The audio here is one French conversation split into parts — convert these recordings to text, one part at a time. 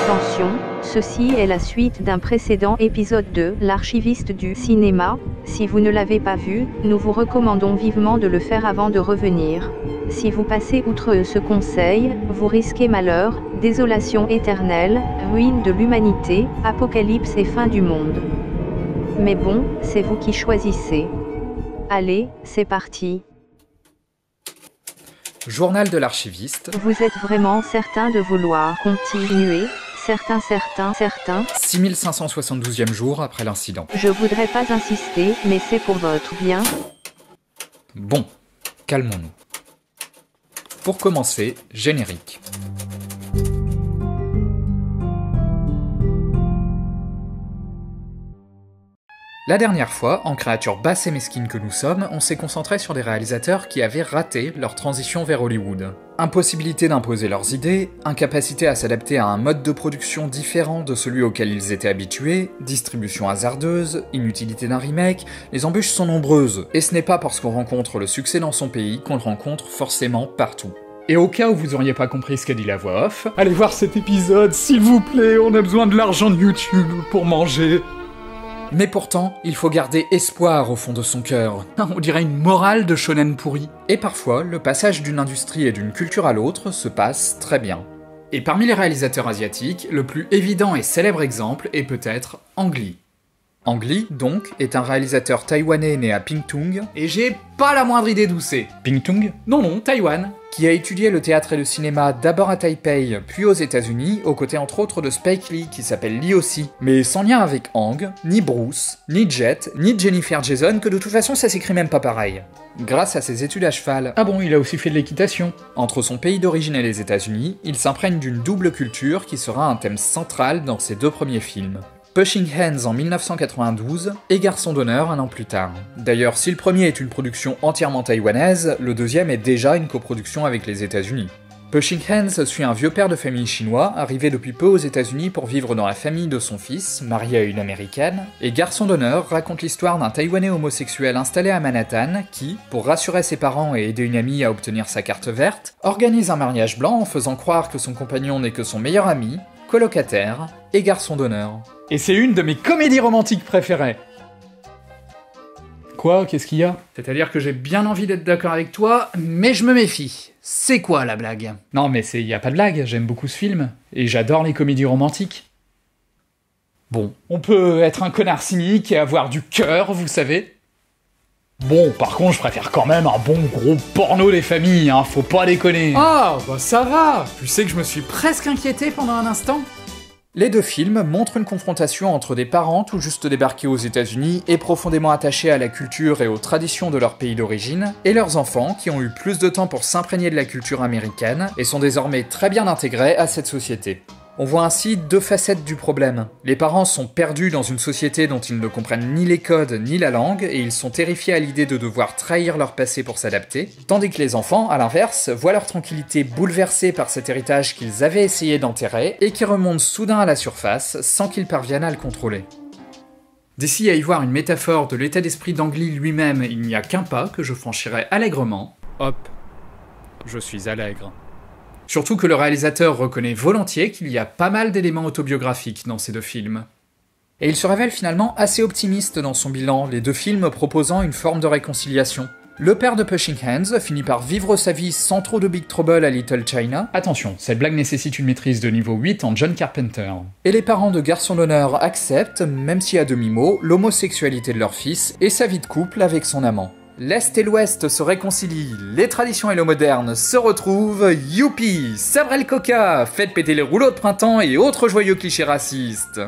Attention, ceci est la suite d'un précédent épisode de L'Archiviste du cinéma. Si vous ne l'avez pas vu, nous vous recommandons vivement de le faire avant de revenir. Si vous passez outre ce conseil, vous risquez malheur, désolation éternelle, ruine de l'humanité, apocalypse et fin du monde. Mais bon, c'est vous qui choisissez. Allez, c'est parti. Journal de l'archiviste. Vous êtes vraiment certain de vouloir continuer? Certain. 6572e jour après l'incident. Je voudrais pas insister, mais c'est pour votre bien. Bon, calmons-nous. Pour commencer, générique. La dernière fois, en créatures basses et mesquines que nous sommes, on s'est concentré sur des réalisateurs qui avaient raté leur transition vers Hollywood. Impossibilité d'imposer leurs idées, incapacité à s'adapter à un mode de production différent de celui auquel ils étaient habitués, distribution hasardeuse, inutilité d'un remake, les embûches sont nombreuses, et ce n'est pas parce qu'on rencontre le succès dans son pays qu'on le rencontre forcément partout. Et au cas où vous auriez pas compris ce qu'a dit la voix off, allez voir cet épisode, s'il vous plaît, on a besoin de l'argent de YouTube pour manger. Mais pourtant, il faut garder espoir au fond de son cœur. On dirait une morale de shonen pourri. Et parfois, le passage d'une industrie et d'une culture à l'autre se passe très bien. Et parmi les réalisateurs asiatiques, le plus évident et célèbre exemple est peut-être Ang Lee. Ang Lee, donc, est un réalisateur taïwanais né à Pingtung, et j'ai pas la moindre idée d'où c'est. Pingtung ? Non, Taïwan, qui a étudié le théâtre et le cinéma d'abord à Taipei, puis aux États-Unis, aux côtés entre autres de Spike Lee, qui s'appelle Lee aussi, mais sans lien avec Ang, ni Bruce, ni Jet, ni Jennifer Jason, que de toute façon ça s'écrit même pas pareil. Grâce à ses études à cheval. Ah bon, il a aussi fait de l'équitation. Entre son pays d'origine et les États-Unis, il s'imprègne d'une double culture qui sera un thème central dans ses deux premiers films. Pushing Hands en 1992 et Garçon d'honneur un an plus tard. D'ailleurs, si le premier est une production entièrement taïwanaise, le deuxième est déjà une coproduction avec les États-Unis. Pushing Hands suit un vieux père de famille chinois, arrivé depuis peu aux États-Unis pour vivre dans la famille de son fils, marié à une américaine, et Garçon d'honneur raconte l'histoire d'un Taïwanais homosexuel installé à Manhattan qui, pour rassurer ses parents et aider une amie à obtenir sa carte verte, organise un mariage blanc en faisant croire que son compagnon n'est que son meilleur ami, colocataire et garçon d'honneur. Et c'est une de mes comédies romantiques préférées. Quoi ? Qu'est-ce qu'il y a ? C'est-à-dire que j'ai bien envie d'être d'accord avec toi, mais je me méfie. C'est quoi la blague ? Non mais y a pas de blague, j'aime beaucoup ce film, et j'adore les comédies romantiques. Bon, on peut être un connard cynique et avoir du cœur, vous savez. Bon, par contre, je préfère quand même un bon gros porno des familles, hein, faut pas déconner. Ah, bah ça va. Tu sais que je me suis presque inquiété pendant un instant. Les deux films montrent une confrontation entre des parents tout juste débarqués aux États-Unis et profondément attachés à la culture et aux traditions de leur pays d'origine, et leurs enfants qui ont eu plus de temps pour s'imprégner de la culture américaine et sont désormais très bien intégrés à cette société. On voit ainsi deux facettes du problème. Les parents sont perdus dans une société dont ils ne comprennent ni les codes ni la langue, et ils sont terrifiés à l'idée de devoir trahir leur passé pour s'adapter, tandis que les enfants, à l'inverse, voient leur tranquillité bouleversée par cet héritage qu'ils avaient essayé d'enterrer, et qui remonte soudain à la surface, sans qu'ils parviennent à le contrôler. D'ici à y voir une métaphore de l'état d'esprit d'Ang Lee lui-même, il n'y a qu'un pas que je franchirai allègrement. Hop, je suis allègre. Surtout que le réalisateur reconnaît volontiers qu'il y a pas mal d'éléments autobiographiques dans ces deux films. Et il se révèle finalement assez optimiste dans son bilan, les deux films proposant une forme de réconciliation. Le père de Pushing Hands finit par vivre sa vie sans trop de Big Trouble à Little China. Attention, cette blague nécessite une maîtrise de niveau 8 en John Carpenter. Et les parents de Garçon d'honneur acceptent, même si à demi-mot, l'homosexualité de leur fils et sa vie de couple avec son amant. L'Est et l'Ouest se réconcilient, les traditions et le moderne se retrouvent, youpi, sabrez le coca, faites péter les rouleaux de printemps et autres joyeux clichés racistes.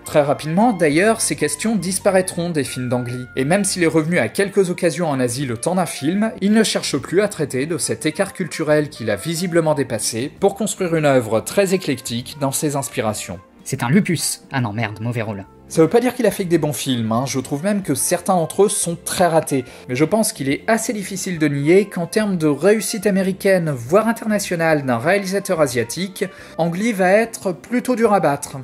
Très rapidement, d'ailleurs, ces questions disparaîtront des films d'Ang Lee, et même s'il est revenu à quelques occasions en Asie le temps d'un film, il ne cherche plus à traiter de cet écart culturel qu'il a visiblement dépassé pour construire une œuvre très éclectique dans ses inspirations. C'est un lupus. Ah non, merde, mauvais rôle. Ça veut pas dire qu'il a fait que des bons films, hein. Je trouve même que certains d'entre eux sont très ratés, mais je pense qu'il est assez difficile de nier qu'en termes de réussite américaine, voire internationale d'un réalisateur asiatique, Ang Lee va être plutôt dur à battre.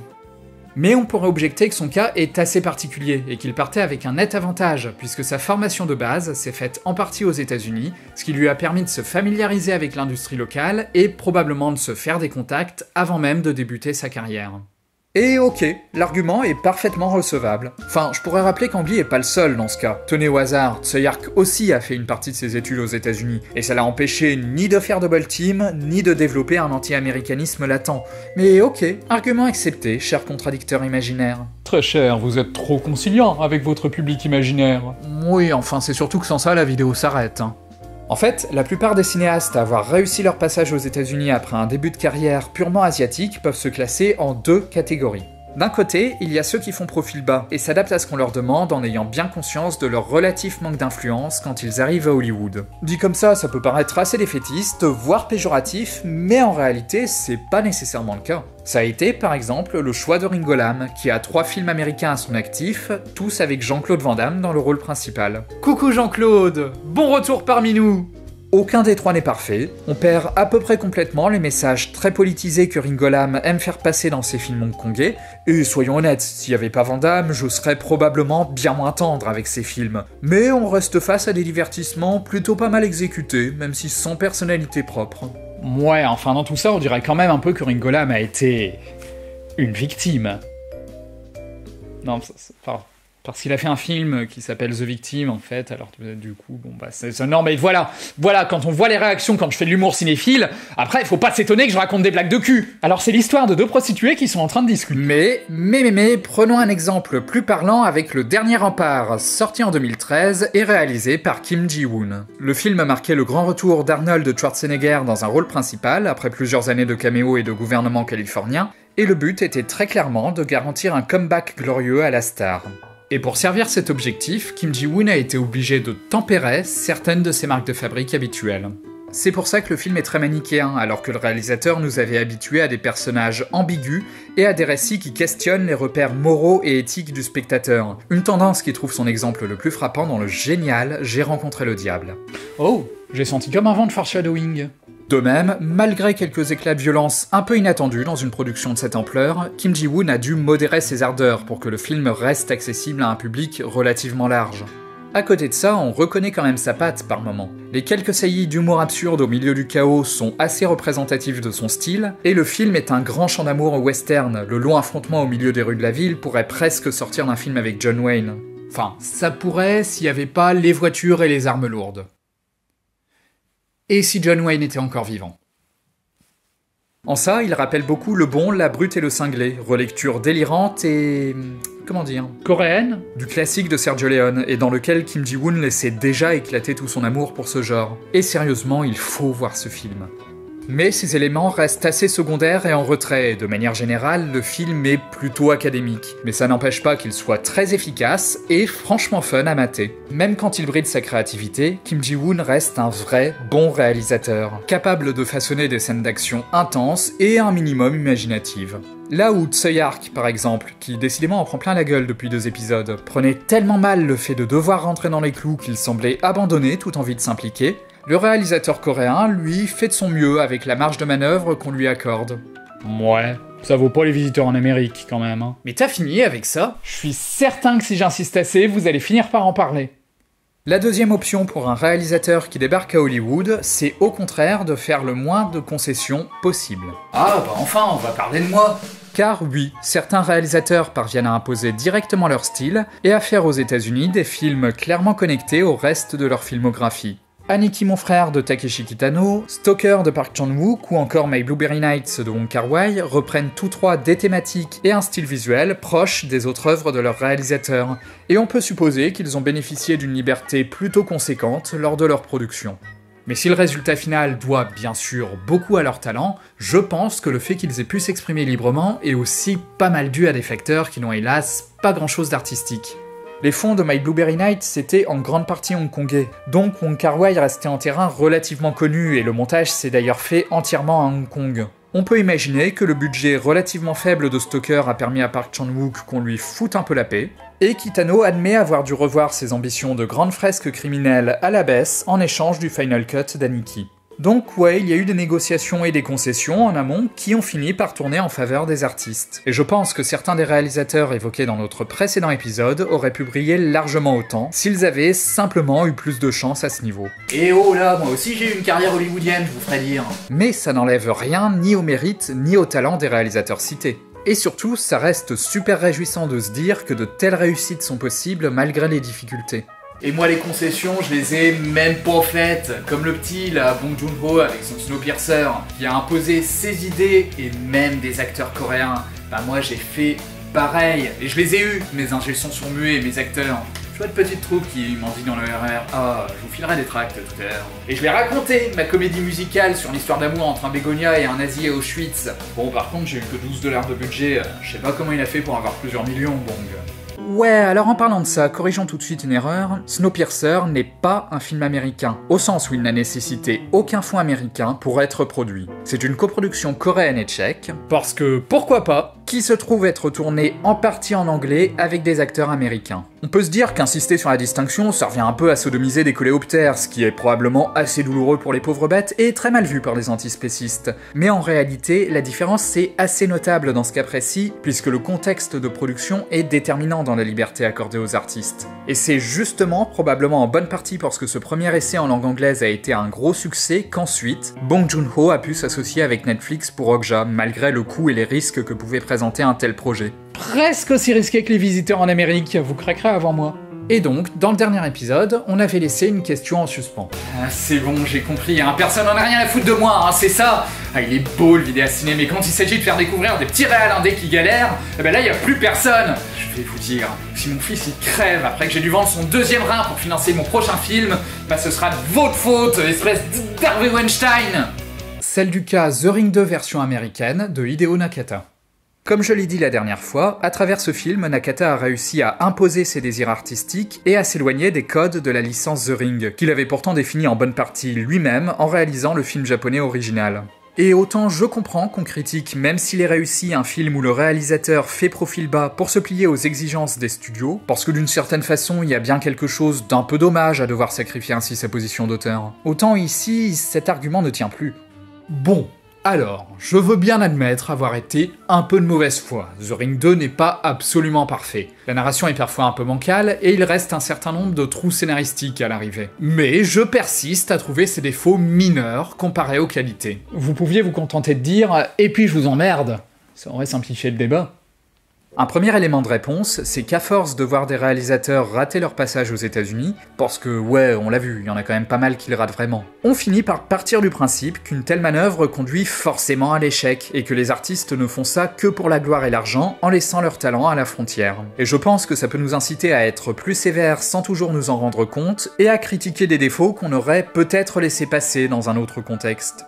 Mais on pourrait objecter que son cas est assez particulier, et qu'il partait avec un net avantage, puisque sa formation de base s'est faite en partie aux États-Unis, ce qui lui a permis de se familiariser avec l'industrie locale, et probablement de se faire des contacts avant même de débuter sa carrière. Et ok, l'argument est parfaitement recevable. Enfin, je pourrais rappeler qu'Angly est pas le seul dans ce cas. Tenez au hasard, Tsuyark aussi a fait une partie de ses études aux États-Unis, et ça l'a empêché ni de faire double team, ni de développer un anti-américanisme latent. Mais ok, argument accepté, cher contradicteur imaginaire. Très cher, vous êtes trop conciliant avec votre public imaginaire. Oui, enfin c'est surtout que sans ça la vidéo s'arrête. En fait, la plupart des cinéastes à avoir réussi leur passage aux États-Unis après un début de carrière purement asiatique peuvent se classer en deux catégories. D'un côté, il y a ceux qui font profil bas et s'adaptent à ce qu'on leur demande en ayant bien conscience de leur relatif manque d'influence quand ils arrivent à Hollywood. Dit comme ça peut paraître assez défaitiste, voire péjoratif, mais en réalité, c'est pas nécessairement le cas. Ça a été, par exemple, le choix de Ringo Lam, qui a 3 films américains à son actif, tous avec Jean-Claude Van Damme dans le rôle principal. Coucou Jean-Claude, bon retour parmi nous! Aucun des 3 n'est parfait, on perd à peu près complètement les messages très politisés que Ringo Lam aime faire passer dans ses films hongkongais, et soyons honnêtes, s'il n'y avait pas Van Damme, je serais probablement bien moins tendre avec ces films. Mais on reste face à des divertissements plutôt pas mal exécutés, même si sans personnalité propre. Ouais, enfin dans tout ça, on dirait quand même un peu que Ringo Lam a été... une victime. Non, parce qu'il a fait un film qui s'appelle The Victim, en fait, alors du coup, bon bah c'est... Non mais voilà, quand on voit les réactions quand je fais de l'humour cinéphile, après, il faut pas s'étonner que je raconte des blagues de cul. Alors c'est l'histoire de 2 prostituées qui sont en train de discuter. Mais, prenons un exemple plus parlant avec Le Dernier Rempart, sorti en 2013 et réalisé par Kim Ji-woon. Le film a marqué le grand retour d'Arnold Schwarzenegger dans un rôle principal, après plusieurs années de caméo et de gouvernement californien, et le but était très clairement de garantir un comeback glorieux à la star. Et pour servir cet objectif, Kim Ji-woon a été obligé de tempérer certaines de ses marques de fabrique habituelles. C'est pour ça que le film est très manichéen, alors que le réalisateur nous avait habitués à des personnages ambigus et à des récits qui questionnent les repères moraux et éthiques du spectateur. Une tendance qui trouve son exemple le plus frappant dans le génial J'ai rencontré le diable. Oh, j'ai senti comme un vent de foreshadowing. De même, malgré quelques éclats de violence un peu inattendus dans une production de cette ampleur, Kim Ji-woon a dû modérer ses ardeurs pour que le film reste accessible à un public relativement large. À côté de ça, on reconnaît quand même sa patte par moments. Les quelques saillies d'humour absurde au milieu du chaos sont assez représentatifs de son style, et le film est un grand chant d'amour au western. Le long affrontement au milieu des rues de la ville pourrait presque sortir d'un film avec John Wayne. Enfin, ça pourrait s'il n'y avait pas les voitures et les armes lourdes. Et si John Wayne était encore vivant. En ça, il rappelle beaucoup Le Bon, la Brute et le Cinglé, relecture délirante et... comment dire ? Coréenne ? Du classique de Sergio Leone, et dans lequel Kim Ji-woon laissait déjà éclater tout son amour pour ce genre. Et sérieusement, il faut voir ce film. Mais ces éléments restent assez secondaires et en retrait, et de manière générale, le film est plutôt académique. Mais ça n'empêche pas qu'il soit très efficace et franchement fun à mater. Même quand il brille de sa créativité, Kim Ji-woon reste un vrai bon réalisateur, capable de façonner des scènes d'action intenses et un minimum imaginatives. Là où Tsuyark, par exemple, qui décidément en prend plein la gueule depuis 2 épisodes, prenait tellement mal le fait de devoir rentrer dans les clous qu'il semblait abandonner toute envie de s'impliquer, le réalisateur coréen, lui, fait de son mieux avec la marge de manœuvre qu'on lui accorde. Ouais, ça vaut pas les visiteurs en Amérique, quand même, hein. Mais t'as fini avec ça ? Je suis certain que si j'insiste assez, vous allez finir par en parler. La deuxième option pour un réalisateur qui débarque à Hollywood, c'est au contraire de faire le moins de concessions possible. Ah bah enfin, on va parler de moi ! Car oui, certains réalisateurs parviennent à imposer directement leur style et à faire aux États-Unis des films clairement connectés au reste de leur filmographie. Aniki mon frère de Takeshi Kitano, Stalker de Park Chan-wook ou encore My Blueberry Nights de Wong Kar-wai reprennent tous 3 des thématiques et un style visuel proches des autres œuvres de leurs réalisateurs, et on peut supposer qu'ils ont bénéficié d'une liberté plutôt conséquente lors de leur production. Mais si le résultat final doit bien sûr beaucoup à leur talent, je pense que le fait qu'ils aient pu s'exprimer librement est aussi pas mal dû à des facteurs qui n'ont hélas pas grand chose d'artistique. Les fonds de My Blueberry Nights étaient en grande partie hongkongais, donc Wong Kar-wai restait en terrain relativement connu et le montage s'est d'ailleurs fait entièrement à Hong Kong. On peut imaginer que le budget relativement faible de Stalker a permis à Park Chan-wook qu'on lui foute un peu la paix, et Kitano admet avoir dû revoir ses ambitions de grande fresque criminelle à la baisse en échange du final cut d'Aniki. Donc ouais, il y a eu des négociations et des concessions en amont qui ont fini par tourner en faveur des artistes. Et je pense que certains des réalisateurs évoqués dans notre précédent épisode auraient pu briller largement autant s'ils avaient simplement eu plus de chance à ce niveau. Et oh là, moi aussi j'ai eu une carrière hollywoodienne, je vous ferai dire. Mais ça n'enlève rien ni au mérite ni au talent des réalisateurs cités. Et surtout, ça reste super réjouissant de se dire que de telles réussites sont possibles malgré les difficultés. Et moi les concessions, je les ai même pas faites, comme le petit là, Bong Joon-ho avec son Snowpiercer, qui a imposé ses idées et même des acteurs coréens. Bah moi j'ai fait pareil, et je les ai eus, mes ingé sons sont muets, mes acteurs. Je vois de petite troupe qui m'en dit dans le RR, ah, je vous filerai des tracts tout à l'heure. Et je vais raconter ma comédie musicale sur l'histoire d'amour entre un bégonia et un nazi à Auschwitz. Bon par contre j'ai eu que $12 de budget, je sais pas comment il a fait pour avoir plusieurs millions, Bong. Ouais, alors en parlant de ça, corrigeons tout de suite une erreur. Snowpiercer n'est pas un film américain, au sens où il n'a nécessité aucun fonds américain pour être produit. C'est une coproduction coréenne et tchèque, Parce que, pourquoi pas, qui se trouve être tournée en partie en anglais avec des acteurs américains. On peut se dire qu'insister sur la distinction, ça revient un peu à sodomiser des coléoptères, ce qui est probablement assez douloureux pour les pauvres bêtes et très mal vu par les antispécistes. Mais en réalité, la différence est assez notable dans ce cas précis, puisque le contexte de production est déterminant dans la liberté accordée aux artistes. Et c'est justement, probablement en bonne partie parce que ce premier essai en langue anglaise a été un gros succès, qu'ensuite, Bong Joon-ho a pu s'associer avec Netflix pour Okja, malgré le coût et les risques que pouvait présenter un tel projet. presque aussi risqué que les visiteurs en Amérique, vous craquerez avant moi. Et donc, dans le dernier épisode, on avait laissé une question en suspens. Ah, c'est bon, j'ai compris, hein. Personne n'en a rien à foutre de moi, hein, c'est ça. Ah, il est beau le vidéaste ciné, mais quand il s'agit de faire découvrir des petits réals indés qui galèrent, eh ben là, il n'y a plus personne. Je vais vous dire, si mon fils il crève après que j'ai dû vendre son deuxième rein pour financer mon prochain film, bah ce sera de votre faute, espèce d'Harvey Weinstein. Celle du cas The Ring 2 version américaine de Hideo Nakata. Comme je l'ai dit la dernière fois, à travers ce film, Nakata a réussi à imposer ses désirs artistiques et à s'éloigner des codes de la licence The Ring, qu'il avait pourtant défini en bonne partie lui-même en réalisant le film japonais original. Et autant je comprends qu'on critique, même s'il est réussi, un film où le réalisateur fait profil bas pour se plier aux exigences des studios, parce que d'une certaine façon il y a bien quelque chose d'un peu dommage à devoir sacrifier ainsi sa position d'auteur. Autant ici, cet argument ne tient plus. Bon. Alors, je veux bien admettre avoir été un peu de mauvaise foi. The Ring 2 n'est pas absolument parfait. La narration est parfois un peu bancale, et il reste un certain nombre de trous scénaristiques à l'arrivée. Mais je persiste à trouver ces défauts mineurs comparés aux qualités. Vous pouviez vous contenter de dire « et puis je vous emmerde ». Ça aurait simplifié le débat. Un premier élément de réponse, c'est qu'à force de voir des réalisateurs rater leur passage aux États-Unis, parce que ouais, on l'a vu, il y en a quand même pas mal qui le ratent vraiment, on finit par partir du principe qu'une telle manœuvre conduit forcément à l'échec, et que les artistes ne font ça que pour la gloire et l'argent, en laissant leur talent à la frontière. Et je pense que ça peut nous inciter à être plus sévères sans toujours nous en rendre compte, et à critiquer des défauts qu'on aurait peut-être laissé passer dans un autre contexte.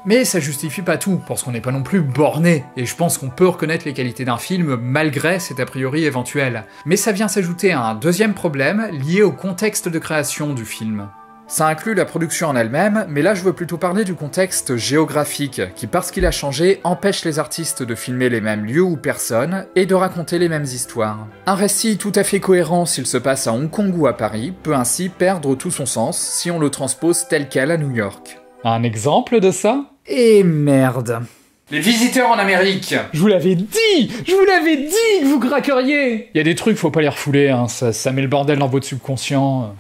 Mais ça justifie pas tout, parce qu'on n'est pas non plus borné, et je pense qu'on peut reconnaître les qualités d'un film malgré cet a priori éventuel. Mais ça vient s'ajouter à un deuxième problème lié au contexte de création du film. Ça inclut la production en elle-même, mais là je veux plutôt parler du contexte géographique, qui parce qu'il a changé, empêche les artistes de filmer les mêmes lieux ou personnes, et de raconter les mêmes histoires. Un récit tout à fait cohérent s'il se passe à Hong Kong ou à Paris, peut ainsi perdre tout son sens si on le transpose tel quel à New York. Un exemple de ça ? Et merde. Les visiteurs en Amérique. Je vous l'avais dit que vous craqueriez. Il y a des trucs, faut pas les refouler, hein. Ça met le bordel dans votre subconscient.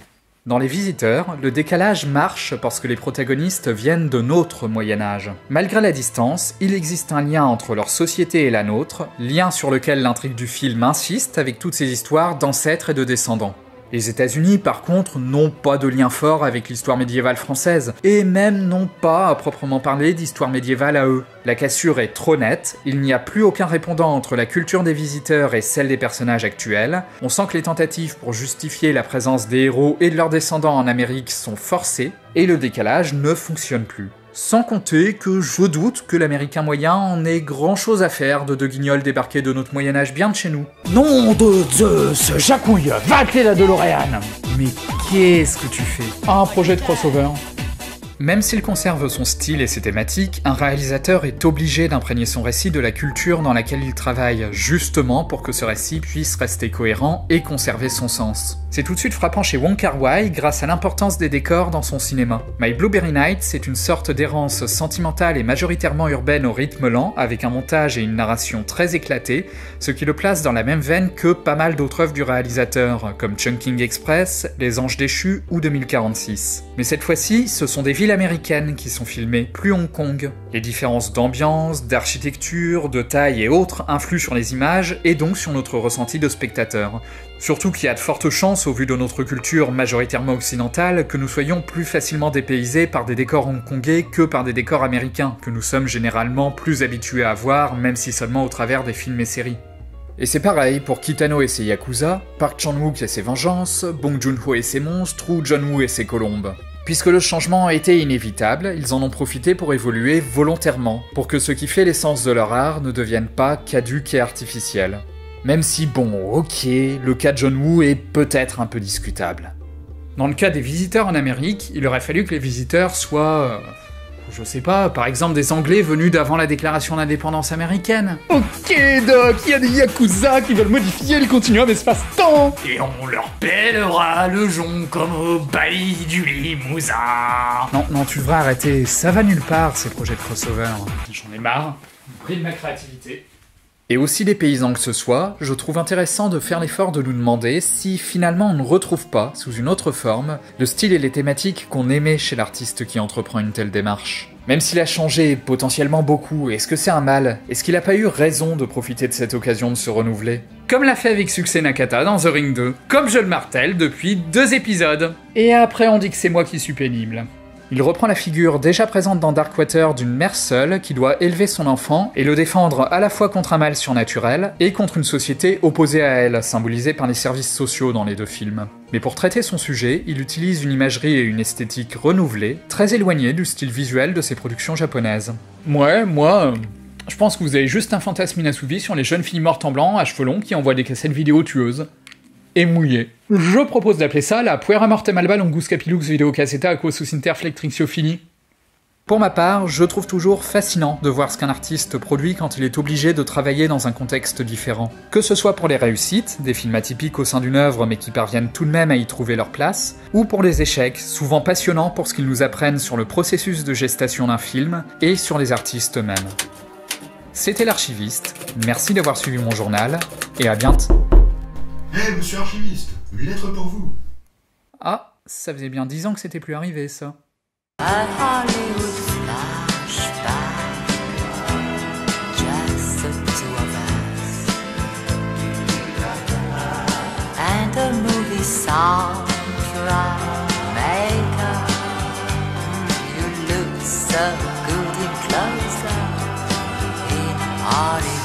Dans Les Visiteurs, le décalage marche parce que les protagonistes viennent de notre Moyen-Âge. Malgré la distance, il existe un lien entre leur société et la nôtre, lien sur lequel l'intrigue du film insiste avec toutes ces histoires d'ancêtres et de descendants. Les États-Unis, par contre, n'ont pas de lien fort avec l'histoire médiévale française, et même n'ont pas, à proprement parler, d'histoire médiévale à eux. La cassure est trop nette, il n'y a plus aucun répondant entre la culture des visiteurs et celle des personnages actuels, on sent que les tentatives pour justifier la présence des héros et de leurs descendants en Amérique sont forcées, et le décalage ne fonctionne plus. Sans compter que je doute que l'américain moyen en ait grand chose à faire de deux guignols débarqués de notre Moyen-Âge bien de chez nous. Nom de Zeus, Jacouille, va clé la DeLorean. Mais qu'est-ce que tu fais ? Un projet de crossover. Même s'il conserve son style et ses thématiques, un réalisateur est obligé d'imprégner son récit de la culture dans laquelle il travaille, justement pour que ce récit puisse rester cohérent et conserver son sens. C'est tout de suite frappant chez Wong Kar-wai grâce à l'importance des décors dans son cinéma. My Blueberry Night, c'est une sorte d'errance sentimentale et majoritairement urbaine au rythme lent, avec un montage et une narration très éclatés, ce qui le place dans la même veine que pas mal d'autres œuvres du réalisateur, comme Chungking Express, Les Anges Déchus ou 2046. Mais cette fois-ci, ce sont des villes américaines qui sont filmées, plus Hong Kong. Les différences d'ambiance, d'architecture, de taille et autres influent sur les images et donc sur notre ressenti de spectateur. Surtout qu'il y a de fortes chances, au vu de notre culture majoritairement occidentale, que nous soyons plus facilement dépaysés par des décors hongkongais que par des décors américains, que nous sommes généralement plus habitués à voir, même si seulement au travers des films et séries. Et c'est pareil pour Kitano et ses Yakuza, Park Chan-wook et ses vengeances, Bong Joon-ho et ses monstres, ou John Woo et ses colombes. Puisque le changement était inévitable, ils en ont profité pour évoluer volontairement, pour que ce qui fait l'essence de leur art ne devienne pas caduc et artificiel. Même si, bon, ok, le cas de John Woo est peut-être un peu discutable. Dans le cas des visiteurs en Amérique, il aurait fallu que les visiteurs soient... je sais pas, par exemple des Anglais venus d'avant la déclaration d'indépendance américaine. Ok, Doc, il y a des Yakuza qui veulent modifier le continuum espace-temps. Et on leur pèlera le jonc comme au bailli du Limousin. Non, tu devrais arrêter, ça va nulle part ces projets de crossover. J'en ai marre, pris de ma créativité. Et aussi dépaysant que ce soit, je trouve intéressant de faire l'effort de nous demander si finalement on ne retrouve pas, sous une autre forme, le style et les thématiques qu'on aimait chez l'artiste qui entreprend une telle démarche. Même s'il a changé potentiellement beaucoup, est-ce que c'est un mal? Est-ce qu'il a pas eu raison de profiter de cette occasion de se renouveler? Comme l'a fait avec succès Nakata dans The Ring 2, comme je le martèle depuis 2 épisodes. Et après on dit que c'est moi qui suis pénible. Il reprend la figure déjà présente dans Darkwater d'une mère seule qui doit élever son enfant et le défendre à la fois contre un mal surnaturel et contre une société opposée à elle, symbolisée par les services sociaux dans les 2 films. Mais pour traiter son sujet, il utilise une imagerie et une esthétique renouvelées, très éloignées du style visuel de ses productions japonaises. Ouais, moi, je pense que vous avez juste un fantasme inassouvi sur les jeunes filles mortes en blanc à cheveux longs qui envoient des cassettes vidéo tueuses. Et mouillé. Je propose d'appeler ça la Puera Mortem Alba Longus Capilux Video Cassetta Aquasus Interflectrixio Fini. Pour ma part, je trouve toujours fascinant de voir ce qu'un artiste produit quand il est obligé de travailler dans un contexte différent. Que ce soit pour les réussites, des films atypiques au sein d'une œuvre mais qui parviennent tout de même à y trouver leur place, ou pour les échecs, souvent passionnants pour ce qu'ils nous apprennent sur le processus de gestation d'un film et sur les artistes eux-mêmes. C'était l'Archiviste, merci d'avoir suivi mon journal, et à bientôt. Hé, monsieur Archiviste, une lettre pour vous. Ah, ça faisait bien 10 ans que c'était plus arrivé, ça. A Hollywood flashback, just the 2 of us, and a movie soundtrack maker. You look so good in close-up in Hollywood.